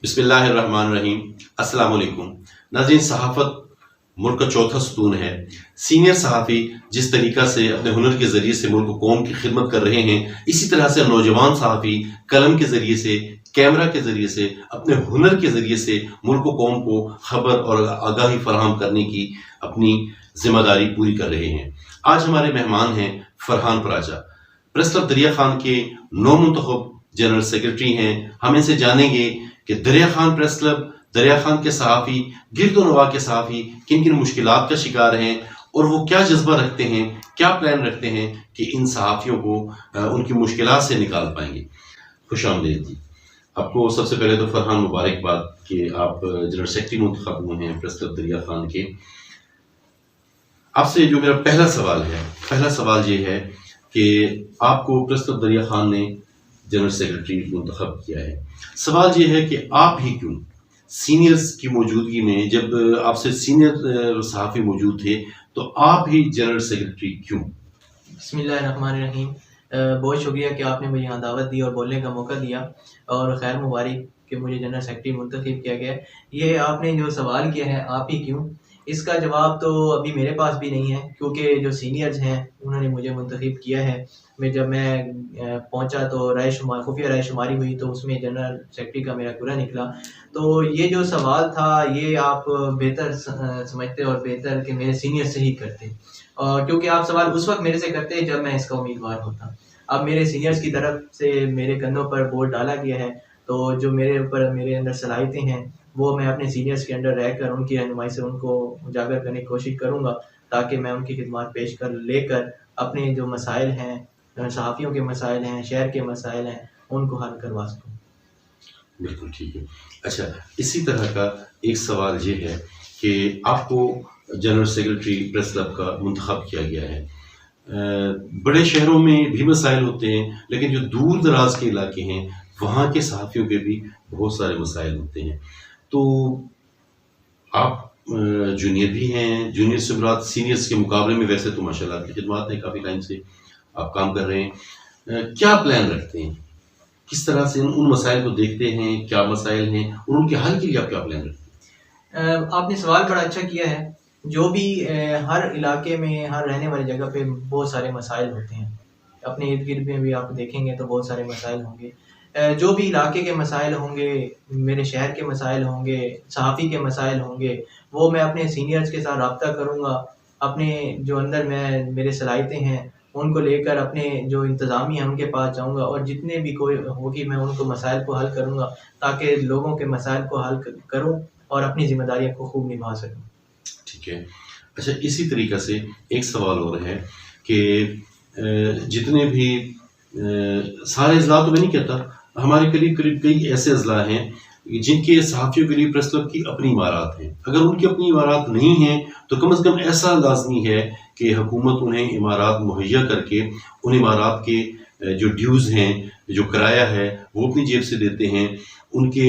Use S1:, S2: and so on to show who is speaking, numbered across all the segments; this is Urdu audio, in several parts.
S1: بسم اللہ الرحمن الرحیم۔ السلام علیکم ناظرین، صحافت ملک کا چوتھا ستون ہے۔ سینئر صحافی جس طریقہ سے اپنے ہنر کے ذریعے سے ملک و قوم کی خدمت کر رہے ہیں، اسی طرح سے نوجوان صحافی قلم کے ذریعے سے، کیمرہ کے ذریعے سے، اپنے ہنر کے ذریعے سے ملک و قوم کو خبر اور آگاہی فراہم کرنے کی اپنی ذمہ داری پوری کر رہے ہیں۔ آج ہمارے مہمان ہیں فرحان پراچا، پریس کلب دریا خان کے نو منتخب جنرل سیکرٹری ہیں۔ ہم ان سے جانیں گے کہ دریا خان پریس کلب، دریا خان کے صحافی، گرد و نواح کے صحافی کن کن مشکلات کا شکار ہیں اور وہ کیا جذبہ رکھتے ہیں، کیا پلان رکھتے ہیں کہ ان صحافیوں کو ان کی مشکلات سے نکال پائیں گے۔ خوش آمدید جی۔ آپ کو سب سے پہلے تو فرحان مبارکباد کہ آپ جنرل سیکرٹری منتخب ہوئے ہیں پریس کلب دریا خان کے۔ آپ سے جو میرا پہلا سوال یہ ہے کہ آپ کو پریس کلب دریا خان نے جنرل سیکرٹری منتخب کیا ہے۔ سوال یہ ہے کہ آپ ہی کیوں سینئرز کی موجودگی میں، جب آپ سے سینئر صحافی موجود تھے تو آپ ہی جنرل سیکرٹری کیوں؟
S2: بسم اللہ الرحمن الرحیم۔ بہت شکریہ کہ آپ نے مجھے یہاں دعوت دی اور بولنے کا موقع دیا، اور خیر مبارک کہ مجھے جنرل سیکرٹری منتخب کیا گیا ہے۔ یہ آپ نے جو سوال کیا ہے آپ ہی کیوں، اس کا جواب تو ابھی میرے پاس بھی نہیں ہے، کیونکہ جو سینئرز ہیں انہوں نے مجھے منتخب کیا ہے۔ جب میں پہنچا تو خفیہ رائے شماری ہوئی تو اس میں جنرل سیکرٹری کا میرا پورا نکلا۔ تو یہ جو سوال تھا یہ آپ بہتر سمجھتے اور بہتر کہ میرے سینئر سے ہی کرتے، اور کیونکہ آپ سوال اس وقت میرے سے کرتے جب میں اس کا امیدوار ہوتا۔ اب میرے سینئرز کی طرف سے میرے کندھوں پر بورڈ ڈالا گیا ہے، تو جو میرے اندر صلاحیتیں ہیں وہ میں اپنے سینئرز کے انڈر رہ کر ان کی رہنمائی سے ان کو اجاگر کرنے کی کوشش کروں گا، تاکہ میں ان کی خدمات پیش لے کر اپنے جو مسائل ہیں، صحافیوں کے مسائل ہیں، شہر کے مسائل ہیں، ان کو حل کروا سکوں۔
S1: بالکل ٹھیک ہے۔ اچھا، اسی طرح کا ایک سوال یہ ہے کہ آپ کو جنرل سیکرٹری پریس کلب کا منتخب کیا گیا ہے۔ بڑے شہروں میں بھی مسائل ہوتے ہیں، لیکن جو دور دراز کے علاقے ہیں وہاں کے صحافیوں کے بھی بہت سارے مسائل ہوتے ہیں۔ تو آپ جونیئر بھی ہیں، جونیئر سے مراد سینئرز کے مقابلے میں ویسے تو ماشاء اللہ آپ کی خدمات ہیں، کافی ٹائم سے آپ کام کر رہے ہیں۔ کیا پلان رکھتے ہیں، کس طرح سے ان مسائل کو دیکھتے ہیں، کیا مسائل ہیں اور ان کے حل کے لیے آپ کیا پلان رکھتے ہیں؟
S2: آپ نے سوال بڑا اچھا کیا ہے۔ جو بھی ہر علاقے میں، ہر رہنے والی جگہ پہ بہت سارے مسائل ہوتے ہیں، اپنے ارد گرد میں بھی آپ دیکھیں گے تو بہت سارے مسائل ہوں گے۔ جو بھی علاقے کے مسائل ہوں گے، میرے شہر کے مسائل ہوں گے، صحافی کے مسائل ہوں گے، وہ میں اپنے سینئرز کے ساتھ رابطہ کروں گا، اپنے جو اندر میرے صلاحیتیں ہیں ان کو لے کر اپنے جو انتظامیہ ہیں ان کے پاس جاؤں گا، اور جتنے بھی کوئی ہوگی میں ان کو مسائل کو حل کروں گا، تاکہ لوگوں کے مسائل کو حل کروں اور اپنی ذمہ داریوں کو خوب نبھا سکوں۔
S1: ٹھیک ہے۔ اچھا، اسی طریقے سے ایک سوال اور ہے کہ جتنے بھی سارے اضلاع تو میں نہیں کہتا، ہمارے قریب کئی ایسے اضلاع ہیں جن کے صحافیوں کے لیے پریس کلب کی اپنی عمارات ہیں۔ اگر ان کی اپنی عمارات نہیں ہیں تو کم از کم ایسا لازمی ہے کہ حکومت انہیں عمارات مہیا کر کے ان عمارات کے جو ڈیوز ہیں، جو کرایہ ہے وہ اپنی جیب سے دیتے ہیں، ان کے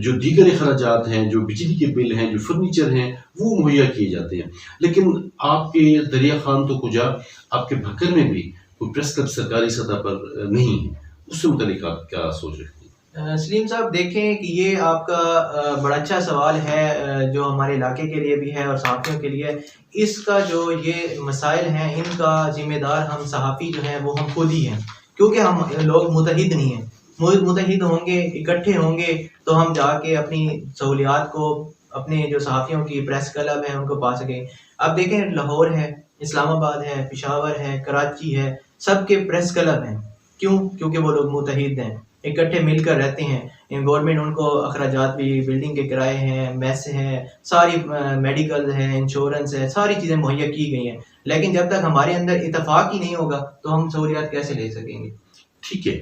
S1: جو دیگر اخراجات ہیں، جو بجلی کے بل ہیں، جو فرنیچر ہیں، وہ مہیا کیے جاتے ہیں۔ لیکن آپ کے دریا خان تو کجا، آپ کے بھکر میں بھی کوئی پریس کلب سرکاری سطح پر نہیں ہے، اس سے متعلق آپ کیا سوچ رکھتے ہیں؟
S2: سلیم صاحب دیکھیں کہ یہ آپ کا بڑا اچھا سوال ہے، جو ہمارے علاقے کے لیے بھی ہے اور صحافیوں کے لیے۔ اس کا جو یہ مسائل ہیں ان کا ذمہ دار ہم صحافی جو ہیں وہ ہم خود ہی ہیں، کیونکہ ہم لوگ متحد نہیں ہیں۔ متحد ہوں گے، اکٹھے ہوں گے تو ہم جا کے اپنی سہولیات کو اپنے جو صحافیوں کی پریس کلب ہیں ان کو پا سکیں۔ اب دیکھیں لاہور ہے، اسلام آباد ہے، پشاور ہے، کراچی ہے، سب کے پریس کلب ہیں۔ کیوں؟ کیونکہ وہ لوگ متحد ہیں، اکٹھے مل کر رہتے ہیں۔ گورنمنٹ ان کو اخراجات بھی، بلڈنگ کے کرائے ہیں، میس ہیں، ساری میڈیکل ہیں، انشورنس ہے، ساری چیزیں مہیا کی گئی ہیں۔ لیکن جب تک ہمارے اندر اتفاق ہی نہیں ہوگا تو ہم سہولیات کیسے لے سکیں گے؟
S1: ٹھیک ہے،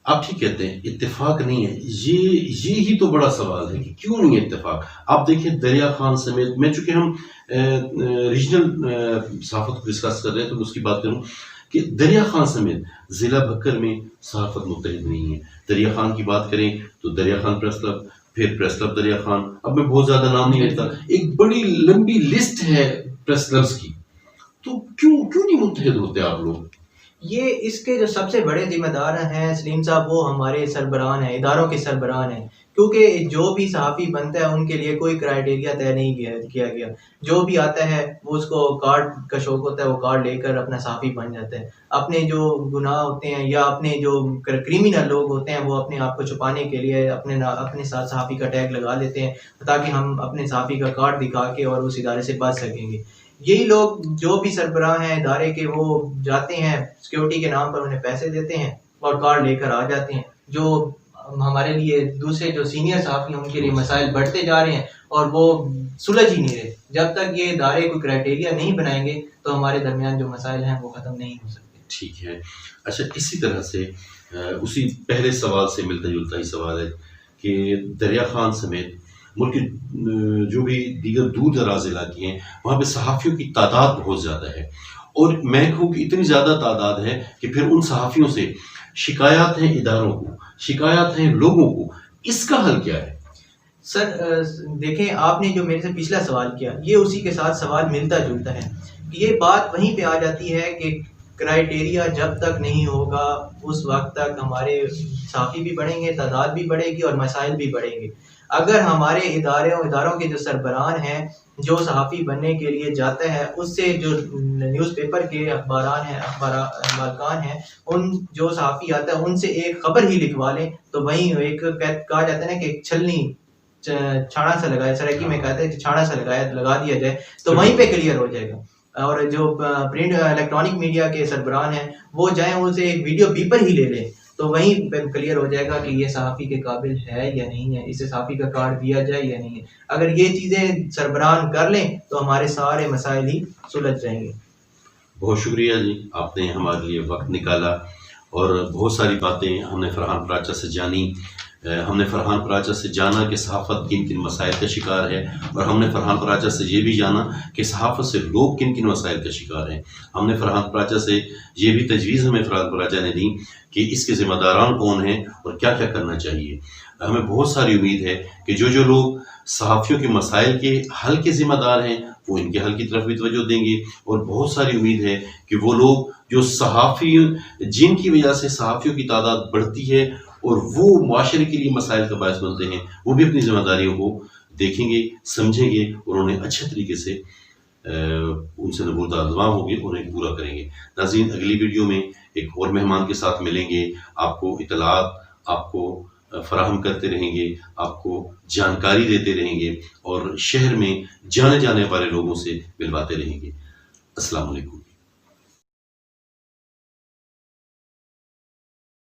S1: آپ ٹھیک کہتے ہیں، اتفاق نہیں ہے۔ یہی تو بڑا سوال ہے کہ کیوں نہیں ہے اتفاق۔ آپ دیکھیں دریا خان سمیت، میں چونکہ ہم ریجنل صحافت کو ڈسکس کر رہے ہیں تو اس کی بات کروں کہ دریا خان سمیت ضلع بھکر میں صحافت متحد نہیں ہے۔ دریا خان کی بات کریں تو دریا خان پریس کلب، پھر پریس کلب دریا خان، اب میں بہت زیادہ نام نہیں لیتا، ایک بڑی لمبی لسٹ ہے پریس کلبس کی۔ تو کیوں نہیں متحد ہوتے آپ لوگ؟
S2: یہ اس کے جو سب سے بڑے ذمہ دار ہیں سلیم صاحب، وہ ہمارے سربراہان ہیں، اداروں کے سربراہان ہیں، کیونکہ جو بھی صحافی بنتا ہے ان کے لیے کوئی کرائٹیریا طے نہیں کیا گیا. جو بھی آتا ہے وہ اس کو کارڈ کا شوق ہوتا ہے، وہ کارڈ لے کر اپنا صحافی بن جاتا ہے. اپنے جو گناہ ہوتے ہیں یا اپنے جو کریمنل لوگ ہوتے ہیں وہ اپنے آپ کو چھپانے کے لیے اپنے ساتھ صحافی کا ٹیگ لگا لیتے ہیں تاکہ ہم اپنے صحافی کا کارڈ دکھا کے اور اس ادارے سے بچ سکیں گے. یہی لوگ جو بھی سربراہ ہیں ادارے کے، وہ جاتے ہیں سیکیورٹی کے نام پر، انہیں پیسے دیتے ہیں اور کارڈ لے کر آ جاتے ہیں. جو ہمارے لیے دوسرے جو سینئر صحافی ہیں ان کے لیے مسائل بڑھتے جا رہے ہیں اور وہ سلجھ ہی نہیں رہے. جب تک یہ ادارے کوئی کرائٹیریا نہیں بنائیں گے تو ہمارے درمیان جو مسائل ہیں وہ ختم نہیں ہو سکتے.
S1: ٹھیک ہے. اچھا، اسی طرح سے اسی پہلے سوال سے ملتا جلتا ہی سوال ہے کہ دریا خان سمیت ملک کے جو بھی دیگر دور دراز علاقے ہیں وہاں پہ صحافیوں کی تعداد بہت زیادہ ہے، اور میں کہوں کہ اتنی زیادہ تعداد ہے کہ پھر ان صحافیوں سے شکایات ہیں اداروں کو، شکایات ہیں لوگوں کو. اس کا حل کیا ہے؟
S2: سر دیکھیں، آپ نے جو میرے سے پچھلا سوال کیا یہ اسی کے ساتھ سوال ملتا جلتا ہے. یہ بات وہیں پہ آ جاتی ہے کہ کرائٹیریا جب تک نہیں ہوگا اس وقت تک ہمارے صحافی بھی بڑھیں گے، تعداد بھی بڑھے گی اور مسائل بھی بڑھیں گے. اگر ہمارے اداروں کے جو سربراہان ہیں، جو صحافی بننے کے لیے جاتا ہے اس سے جو نیوز پیپر کے اخبارکان ہیں، ان جو صحافی آتا ہے ان سے ایک خبر ہی لکھوا لیں تو وہیں ایک کہا جاتا ہے نا کہ چھلنی چھاڑا سا لگایا، سرائکی میں کہتے ہیں کہ چھاڑا سا لگا دیا جائے تو وہیں پہ کلیئر ہو جائے گا. اور جو پرنٹ الیکٹرانک میڈیا کے سربراہان ہیں وہ جائیں ان سے ایک ویڈیو بیپر ہی لے لیں تو وہیں پہ کلیئر ہو جائے گا کہ یہ صحافی کے قابل ہے یا نہیں ہے، اسے صحافی کا کارڈ دیا جائے یا نہیں ہے. اگر یہ چیزیں سربراہان کر لیں تو ہمارے سارے مسائل ہی سلجھ جائیں گے.
S1: بہت شکریہ جی، آپ نے ہمارے لیے وقت نکالا اور بہت ساری باتیں ہم نے فرحان پراچا سے جانی. ہم نے فرحان پراچا سے جانا کہ صحافت کن کن مسائل کا شکار ہے، اور ہم نے فرحان پراچا سے یہ بھی جانا کہ صحافت سے لوگ کن کن مسائل کا شکار ہیں. ہم نے فرحان پراچا سے یہ بھی تجویز ہمیں فرحان پراچا نے دی کہ اس کے ذمہ داران کون ہیں اور کیا کیا کرنا چاہیے. ہمیں بہت ساری امید ہے کہ جو لوگ صحافیوں کے مسائل کے حل کے ذمہ دار ہیں وہ ان کے حل کی طرف بھی توجہ دیں گے، اور بہت ساری امید ہے کہ وہ لوگ جو صحافی جن کی وجہ سے صحافیوں کی تعداد بڑھتی ہے اور وہ معاشرے کے لیے مسائل کا باعث بنتے ہیں، وہ بھی اپنی ذمہ داریوں کو دیکھیں گے، سمجھیں گے اور انہیں اچھے طریقے سے ان سے نبوت الزام ہوگی اور انہیں پورا کریں گے. ناظرین، اگلی ویڈیو میں ایک اور مہمان کے ساتھ ملیں گے. آپ کو اطلاعات آپ کو فراہم کرتے رہیں گے، آپ کو جانکاری دیتے رہیں گے اور شہر میں جانے والے لوگوں سے ملواتے رہیں گے. السلام علیکم.